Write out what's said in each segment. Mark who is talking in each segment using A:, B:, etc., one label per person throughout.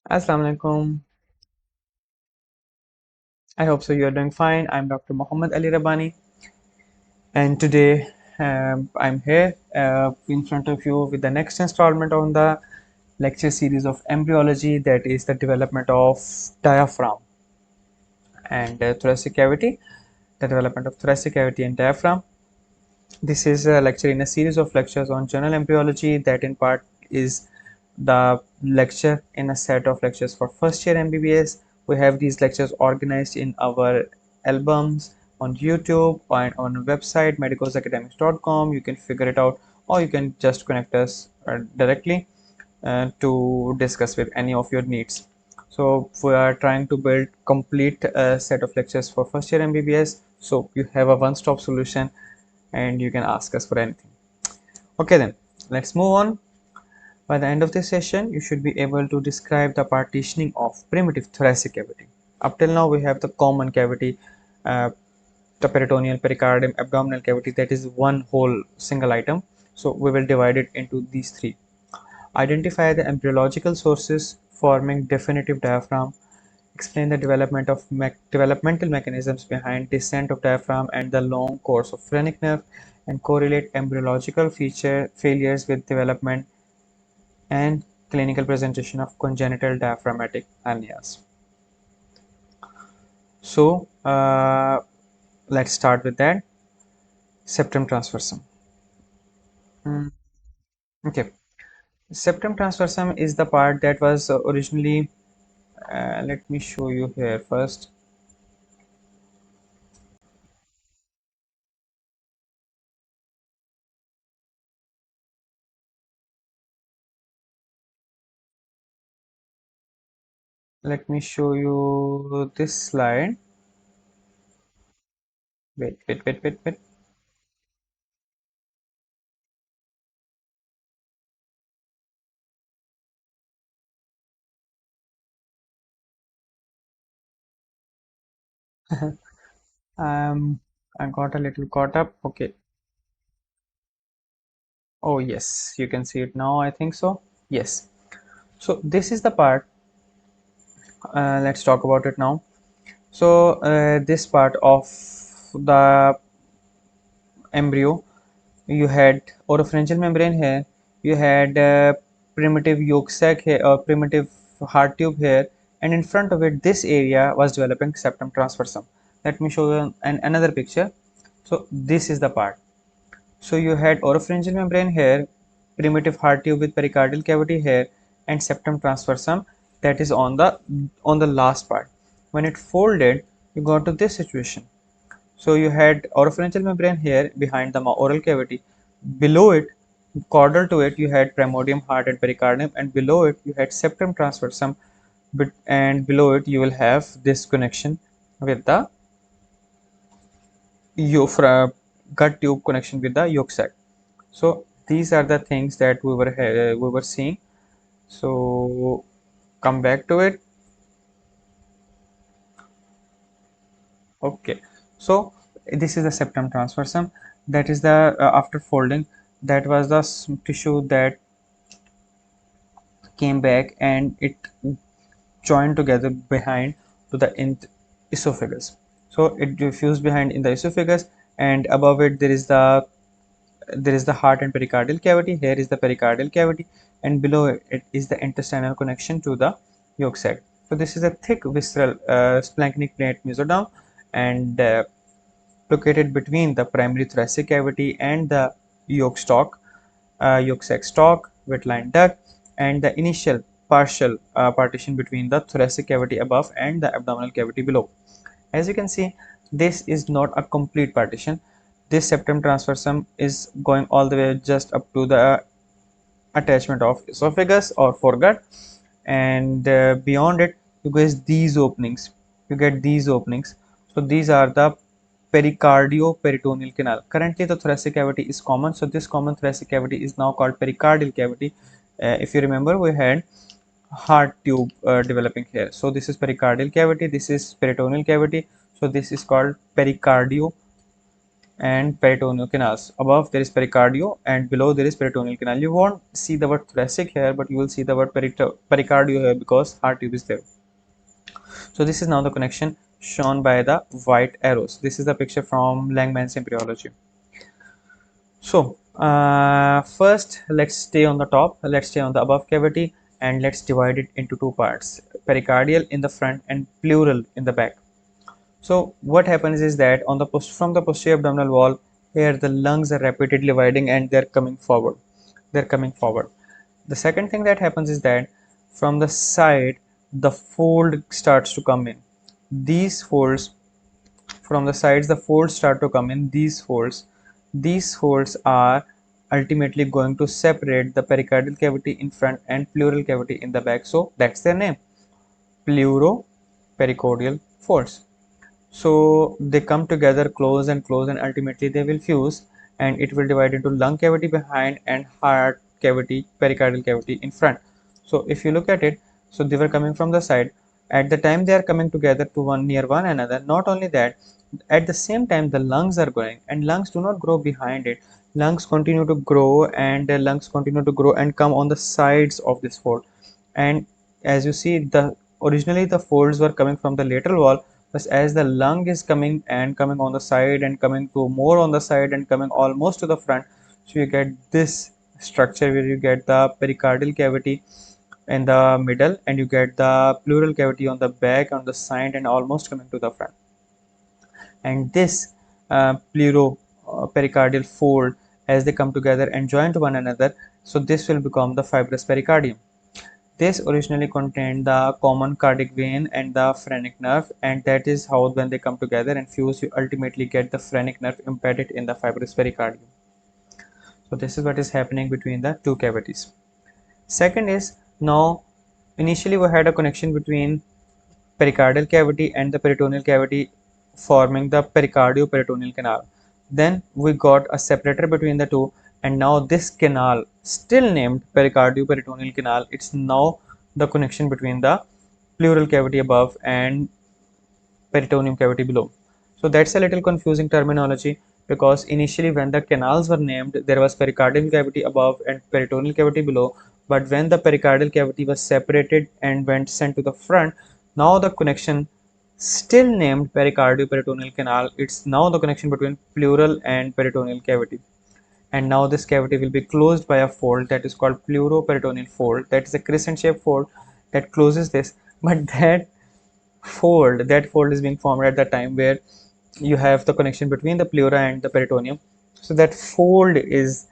A: Assalamu alaikum. I hope so. You are doing fine. I'm Dr. Muhammad Ali Rabbani, and today I'm here in front of you with the next installment on the lecture series of embryology, that is the development of diaphragm and thoracic cavity, the development of thoracic cavity and diaphragm. This is a lecture in a series of lectures on general embryology that in part is the lecture in a set of lectures for first year MBBS. We have these lectures organized in our albums on YouTube and on our website medicosacademics.com. You can figure it out, or you can just connect us directly to discuss with any of your needs. So we are trying to build complete set of lectures for first year MBBS, so you have a one-stop solution and you can ask us for anything. Okay, then let's move on. By the end of this session, you should be able to describe the partitioning of primitive thoracic cavity. Up till now, we have the common cavity, uh, the peritoneal, pericardium, abdominal cavity, that is one whole single item. So we will divide it into these three. Identify the embryological sources forming definitive diaphragm. Explain the developmental mechanisms behind descent of diaphragm and the long course of phrenic nerve, and correlate embryological feature failures with development and clinical presentation of congenital diaphragmatic hernias. So let's start with that. Septum transversum. Mm, okay, septum transversum is the part that was originally. Let me show you here first. Let me show you this slide. Wait. I got a little caught up. Okay. Oh, yes, you can see it now. I think so. Yes. So this is the part. Let's talk about it now. So this part of the embryo, you had oropharyngeal membrane here. You had primitive yolk sac here, or primitive heart tube here, and in front of it, this area was developing septum transversum. Let me show you another picture. So this is the part. So you had oropharyngeal membrane here, primitive heart tube with pericardial cavity here, and septum transversum that is on the last part. When it folded, you got to this situation. So you had oropharyngeal membrane here behind the oral cavity. Below it, caudal to it, you had primordium, heart, and pericardium, and below it you had septum transversum. And below it you will have this connection with the gut tube connection with the yolk sac. So these are the things that we were seeing. So come back to it. Okay, so this is the septum transversum. That is the after folding, that was the tissue that came back and it joined together behind to the esophagus. So it fused behind in the esophagus, and above it there is the heart and pericardial cavity. Here is the pericardial cavity, and below it is the intestinal connection to the yolk sac. So this is a thick visceral splanchnic plate mesoderm, and located between the primary thoracic cavity and the yolk sac stalk, wetline duct, and the initial partial partition between the thoracic cavity above and the abdominal cavity below. As you can see, this is not a complete partition. This septum transversum is going all the way just up to the attachment of esophagus or foregut, and beyond it you get these openings. So these are the pericardio-peritoneal canal. Currently the thoracic cavity is common, so this common thoracic cavity is now called pericardial cavity. If you remember, we had heart tube developing here. So this is pericardial cavity, this is peritoneal cavity, so this is called pericardio and peritoneal canals. Above there is pericardio and below there is peritoneal canal. You won't see the word thoracic here, but you will see the word pericardio here because heart tube is there. So this is now the connection shown by the white arrows. This is the picture from Langman's embryology. So first let's stay on the top, let's stay on the above cavity, and let's divide it into two parts, pericardial in the front and pleural in the back. So what happens is that on the from the posterior abdominal wall, here the lungs are rapidly dividing and they're coming forward. The second thing that happens is that from the side, the fold starts to come in. These folds from the sides, the folds start to come in. These folds are ultimately going to separate the pericardial cavity in front and pleural cavity in the back. So that's their name, pleuropericardial folds. So they come together close and close, and ultimately they will fuse, and it will divide into lung cavity behind and heart cavity, pericardial cavity in front. So if you look at it, so they were coming from the side. At the time they are coming together to one near one another, not only that, at the same time the lungs are growing, and lungs do not grow behind it. Lungs continue to grow, and the lungs continue to grow and come on the sides of this fold. And as you see, the originally the folds were coming from the lateral wall, but as the lung is coming and coming on the side and coming to more on the side and coming almost to the front, so you get this structure where you get the pericardial cavity in the middle and you get the pleural cavity on the back, on the side, and almost coming to the front. And this pleuropericardial fold, as they come together and join to one another, so this will become the fibrous pericardium. This originally contained the common cardiac vein and the phrenic nerve, and that is how when they come together and fuse, you ultimately get the phrenic nerve embedded in the fibrous pericardium. So this is what is happening between the two cavities. Second is, now initially we had a connection between pericardial cavity and the peritoneal cavity forming the pericardio-peritoneal canal. Then we got a separator between the two, and now this canal, still named pericardio-peritoneal canal, it's now the connection between the pleural cavity above and peritoneum cavity below. So that's a little confusing terminology, because initially when the canals were named, there was pericardial cavity above and peritoneal cavity below, but when the pericardial cavity was separated and went sent to the front, now the connection, still named pericardio-peritoneal canal, it's now the connection between pleural and peritoneal cavity. And now this cavity will be closed by a fold that is called pleuroperitoneal fold. That is a crescent shaped fold that closes this, but that fold is being formed at the time where you have the connection between the pleura and the peritoneum. So that fold is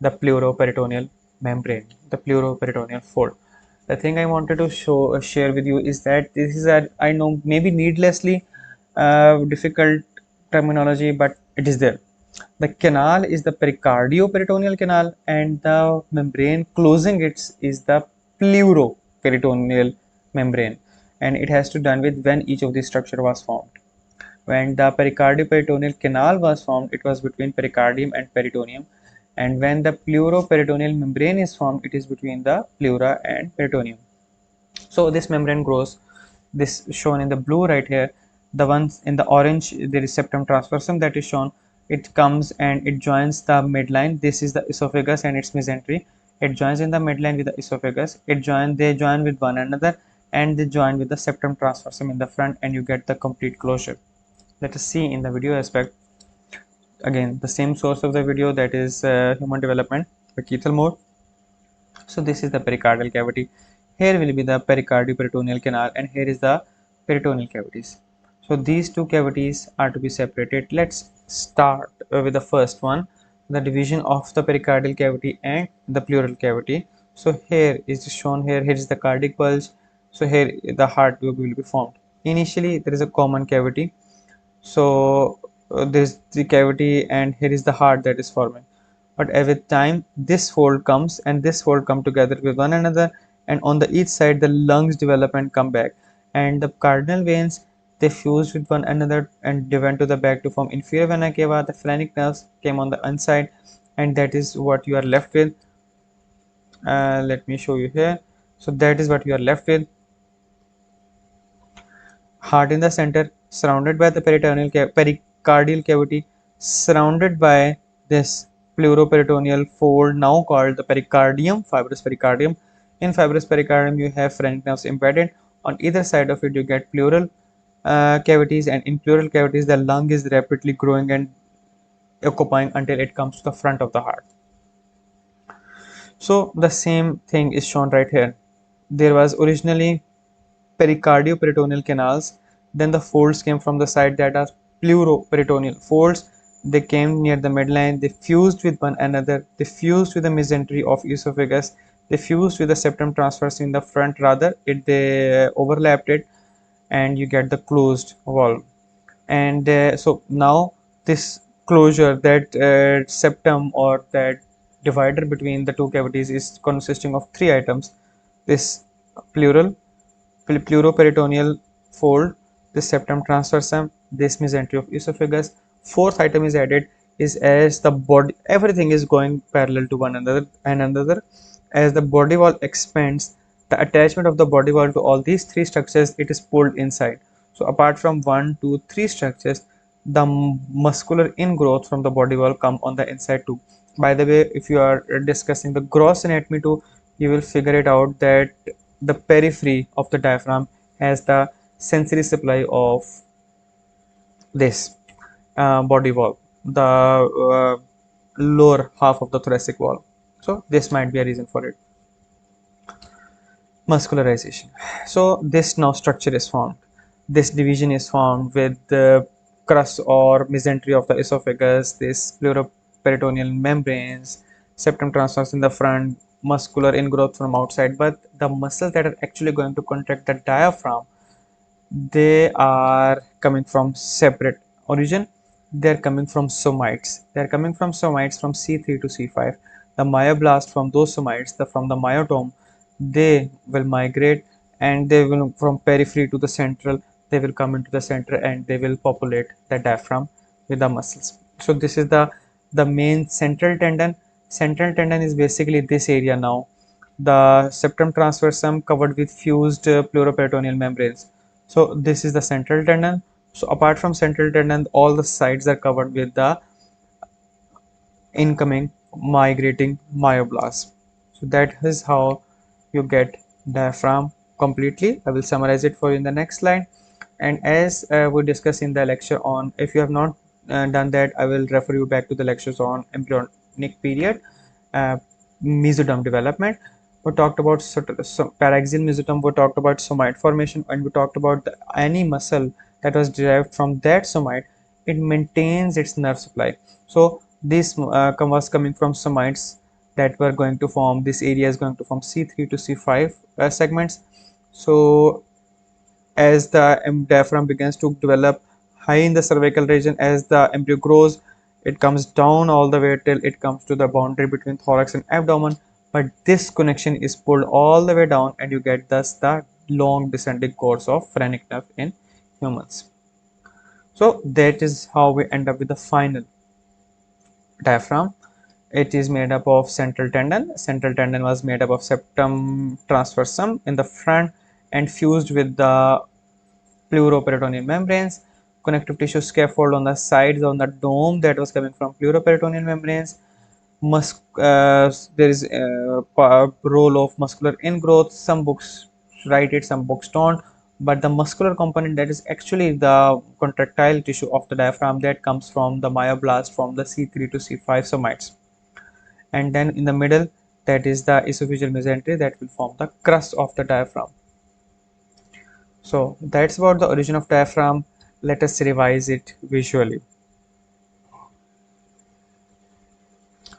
A: the pleuroperitoneal membrane, the pleuroperitoneal fold. The thing I wanted to share with you is that this is a, I know, maybe needlessly difficult terminology, but it is there. The canal is the pericardio-peritoneal canal, and the membrane closing it is the pleuroperitoneal membrane, and it has to done with when each of these structure was formed. When the pericardio-peritoneal canal was formed, it was between pericardium and peritoneum, and when the pleuroperitoneal membrane is formed, it is between the pleura and peritoneum. So this membrane grows, this shown in the blue right here. The ones in the orange, there is septum transversum that is shown. It comes and it joins the midline. This is the esophagus and its mesentery. It joins in the midline with the esophagus. They join with one another, and they join with the septum transversum in the front, and you get the complete closure. Let us see in the video aspect. Again, the same source of the video, that is Human Development by Keithel Moore. So this is the pericardial cavity. Here will be the pericardio-peritoneal canal, and here is the peritoneal cavities. So these two cavities are to be separated. Let's start with the first one, the division of the pericardial cavity and the pleural cavity. So here is shown here. Here is the cardiac bulge. So here the heart will be formed. Initially there is a common cavity. So there is the cavity, and here is the heart that is forming. But with time, this fold comes and this fold come together with one another, and on the each side the lungs develop and come back, and the cardinal veins, they fuse with one another and they went to the back to form inferior vena cava. The phrenic nerves came on the inside, and that is what you are left with. Let me show you here. So that is what you are left with. Heart in the center, surrounded by the pericardial cavity. surrounded by this pleuroperitoneal fold, now called the pericardium, fibrous pericardium. In fibrous pericardium, you have phrenic nerves embedded. On either side of it, you get pleural cavities, and in pleural cavities, the lung is rapidly growing and occupying until it comes to the front of the heart. So the same thing is shown right here. There was originally pericardio-peritoneal canals. Then the folds came from the side that are pleuroperitoneal folds. They came near the midline. They fused with one another. They fused with the mesentery of esophagus. They fused with the septum transverse in the front. Rather, they overlapped it, and you get the closed valve. And so now this closure, that septum or that divider between the two cavities, is consisting of three items: this pleural, pleuroperitoneal fold, this septum transversum, this mesentery of esophagus. Fourth item is added is as the body, everything is going parallel to one another and another. As the body wall expands, the attachment of the body wall to all these three structures, it is pulled inside. So apart from 1, 2, 3 structures, the muscular ingrowth from the body wall come on the inside too. By the way, if you are discussing the gross anatomy too, you will figure it out that the periphery of the diaphragm has the sensory supply of this body wall, the lower half of the thoracic wall. So this might be a reason for it. Muscularization. So this now structure is formed. This division is formed with the crust or mesentery of the esophagus, this pleuroperitoneal membranes, septum transverse in the front, muscular ingrowth from outside. But the muscles that are actually going to contract the diaphragm, they are coming from separate origin. They are coming from somites. They are coming from somites from C3 to C5. The myoblast from those somites, from the myotome, they will migrate, and they will from periphery to the central. They will come into the center and they will populate the diaphragm with the muscles. So this is the main central tendon. Central tendon is basically this area now. The septum transversum covered with fused pleuroperitoneal membranes. So this is the central tendon. So apart from central tendon, all the sides are covered with the incoming migrating myoblasts. So that is how you get diaphragm completely. I will summarize it for you in the next slide. And as we discussed in the lecture on, if you have not done that, I will refer you back to the lectures on embryonic period, uh, mesoderm development. We talked about paraxial mesoderm, we talked about somite formation, and we talked about any muscle that was derived from that somite, it maintains its nerve supply. So this was coming from somites that were going to form, this area is going to form C3 to C5 segments. So as the diaphragm begins to develop high in the cervical region, as the embryo grows, it comes down all the way till it comes to the boundary between thorax and abdomen. But this connection is pulled all the way down, and you get thus the long descending course of phrenic nerve in humans. So that is how we end up with the final diaphragm. It is made up of central tendon. Central tendon was made up of septum transversum in the front and fused with the pleuroperitoneal membranes, connective tissue scaffold on the sides on the dome that was coming from pleuroperitoneal membranes. There is a role of muscular ingrowth. Some books write it, some books don't. But the muscular component, that is actually the contractile tissue of the diaphragm, that comes from the myoblast from the C3 to C5 somites. And then in the middle, that is the esophageal mesentery that will form the crust of the diaphragm. So that's about the origin of diaphragm. Let us revise it visually.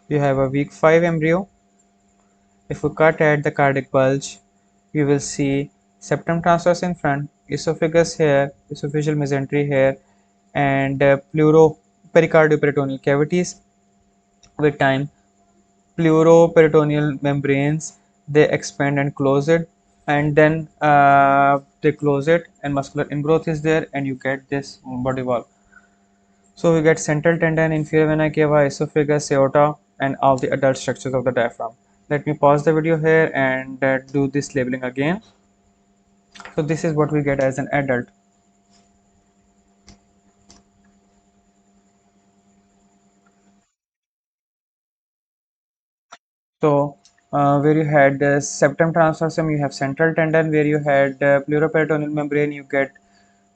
A: You have a weak 5 embryo. If we cut at the cardiac bulge, you will see septum transverse in front, esophagus here, esophageal mesentery here, and pericardio-peritoneal cavities. With time, pleuroperitoneal membranes, they expand and close it, and then they close it, and muscular ingrowth is there, and you get this body wall. So we get central tendon, inferior vena cava, esophagus, aorta, and all the adult structures of the diaphragm. Let me pause the video here and do this labeling again. So this is what we get as an adult. So where you had septum transversum, you have central tendon. Where you had pleuroperitoneal membrane, you get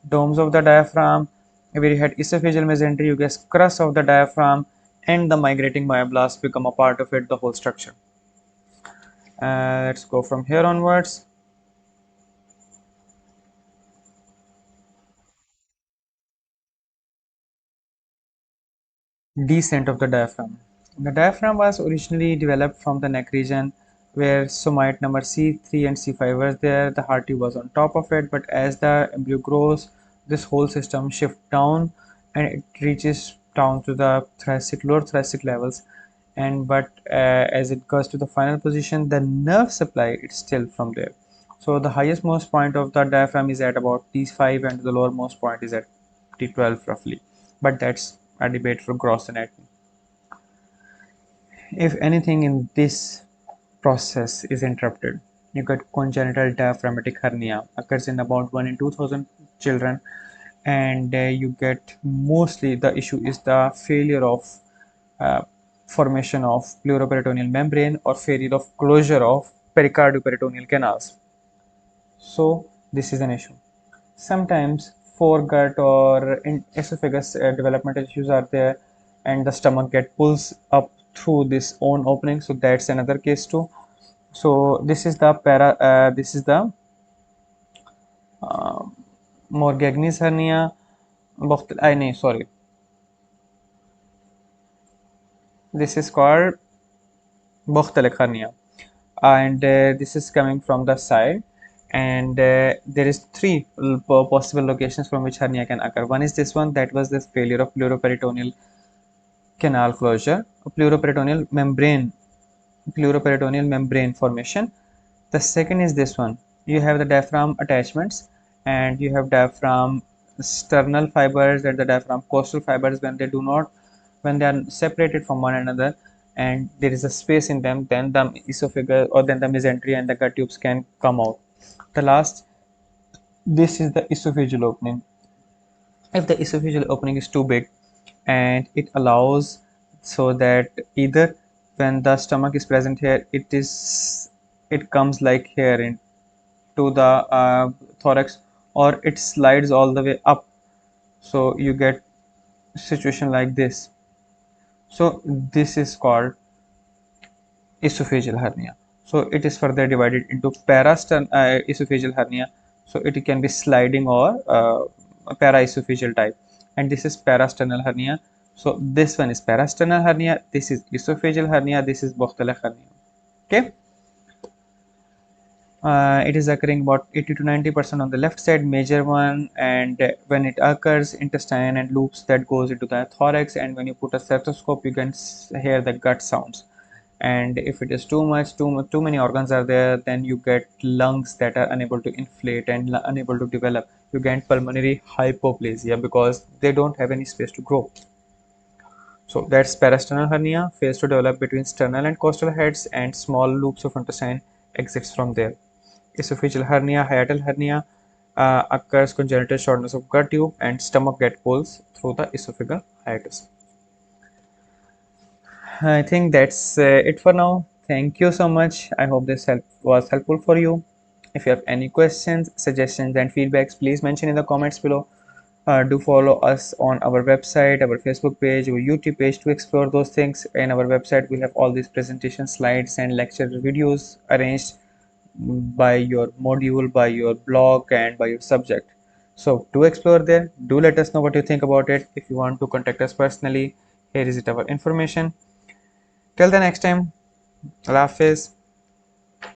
A: domes of the diaphragm. Where you had esophageal mesentery, you get crust of the diaphragm, and the migrating myoblast become a part of it, the whole structure. Let's go from here onwards. Descent of the diaphragm. The diaphragm was originally developed from the neck region where somite number C3 and C5 was there. The heart tube was on top of it, but as the embryo grows, this whole system shifts down and it reaches down to the thoracic, lower thoracic levels. And but as it goes to the final position, the nerve supply is still from there. So the highest most point of the diaphragm is at about T5 and the lowermost point is at T12 roughly. But that's a debate for gross anatomy. If anything in this process is interrupted, you get congenital diaphragmatic hernia, occurs in about 1 in 2000 children, and you get mostly the issue is the failure of uh, formation of pleuroperitoneal membrane or failure of closure of pericardial peritoneal canals. So this is an issue. Sometimes foregut or in esophagus developmental issues are there, and the stomach get pulls up through this own opening. So that's another case too. So this is the this is the uh, Morgagni's hernia. I no, sorry. This is called Bochtelek hernia, and this is coming from the side. And there is three possible locations from which hernia can occur. One is this one, that was this failure of pleuroperitoneal canal closure, pleuroperitoneal membrane formation. The second is this one. You have the diaphragm attachments, and you have diaphragm sternal fibers and the diaphragm costal fibers. When they are separated from one another, and there is a space in them, then the esophagus or then the mesentery and the gut tubes can come out. The last, this is the esophageal opening. If the esophageal opening is too big, and it allows so that either when the stomach is present here, it comes like here into the thorax, or it slides all the way up, so you get situation like this. So this is called esophageal hernia. So it is further divided into esophageal hernia. So it can be sliding or paraesophageal type, and this is parasternal hernia. So this one is parasternal hernia, this is esophageal hernia, this is Bochtelek hernia. Okay. It is occurring about 80 to 90% on the left side, major one, and when it occurs, intestine and loops that goes into the thorax, and when you put a stethoscope, you can hear the gut sounds. And if it is too many organs are there, then you get lungs that are unable to inflate and unable to develop. You get pulmonary hypoplasia because they don't have any space to grow. So that's parasternal hernia, fails to develop between sternal and costal heads, and small loops of intestine exits from there. Esophageal hernia, hiatal hernia, occurs congenital shortness of gut tube and stomach get pulls through the esophageal hiatus. I think that's it for now. Thank you so much. I hope this was helpful for you. If you have any questions, suggestions, and feedbacks, please mention in the comments below. Do follow us on our website, our Facebook page, our YouTube page to explore those things. In our website, we have all these presentation slides and lecture videos arranged by your module, by your blog, and by your subject. So do explore there. Do let us know what you think about it. If you want to contact us personally, here is it our information. Till the next time, Allah Hafiz.